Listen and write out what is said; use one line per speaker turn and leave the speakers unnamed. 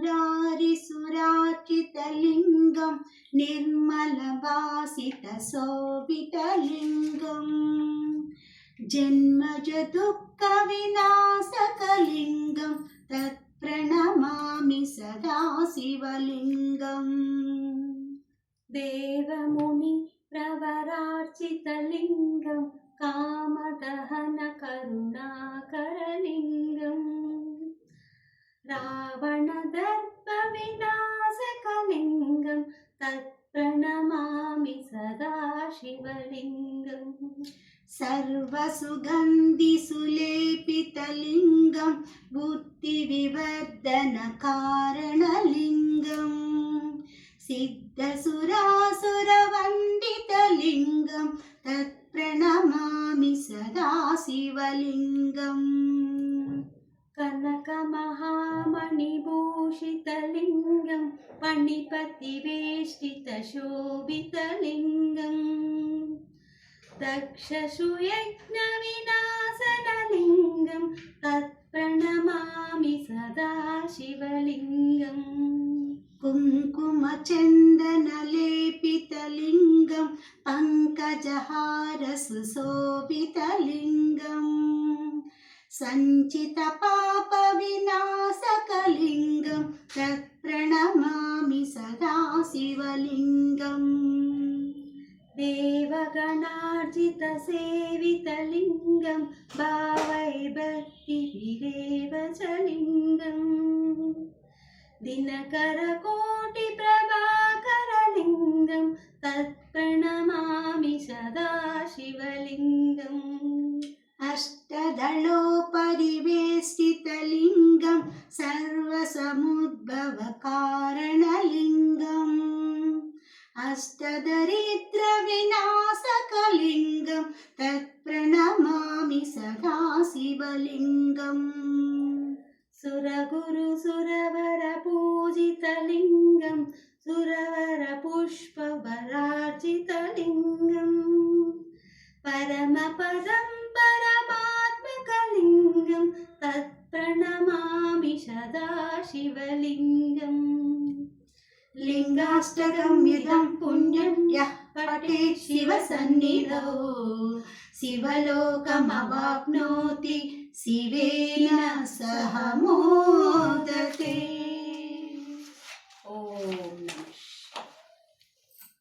मुरारिसुरार्चितलिङ्गं निर्मलवासितशोभितलिङ्गम् जन्मज दुःखविनाशकलिङ्गं तत्प्रणमामि सदा शिवलिङ्गम् देवमुनि प्रवरार्चितलिङ्गं कामदहनकरुणाकरलिङ्गम् रावणदर्पविनाशकलिङ्गं तत्प्रणमामि सदा शिवलिङ्गम् सर्वसुगन्धिसुलेपितलिङ्गं बुद्धिविवर्धनकारणलिङ्गम् सिद्धसुरासुरवन्दितलिङ्गं तत्प्रणमामि सदा शिवलिङ्गम् कनकमहामणिभूषितलिङ्गं मणिपतिवेष्टितशोभितलिङ्गम् दक्षसुयज्ञविनाशनलिङ्गं तत्प्रणमामि सदा शिवलिङ्गम् कुङ्कुमचन्दनलेपितलिङ्गं पङ्कजहारसुशोभितलिङ्गम् सञ्चितपापविनाशकलिङ्गं तत्प्रणमामि सदा शिवलिङ्गम् देवगणार्जितसेवितलिङ्गं भावैर्भक्तिभिरेव च लिङ्गम् दिनकरकोटिप्रभाकरलिङ्गं तत्प्रणमामि सदा शिवलिङ्गम् अष्टदलोपरिवेष्टितलिङ्गं सर्वसमुद्भवकारणलिङ्गम् अष्टदरिद्रविनाशकलिङ्गं तत्प्रणमामि सदा शिवलिङ्गम् सुरगुरुसुरवरपूजितलिङ्गं सुरवरपुष्पवरार्जितलिङ्गम् परमपदं परमात्मकलिङ्गं तत्प्रणमामि सदा शिवलिङ्गम् लिङ्गाष्टकं इदं पुण्यं यः पठेत् शिवसन्निधौ शिवलोकमवाप्नोति शिवेन सह मोदते। ओम।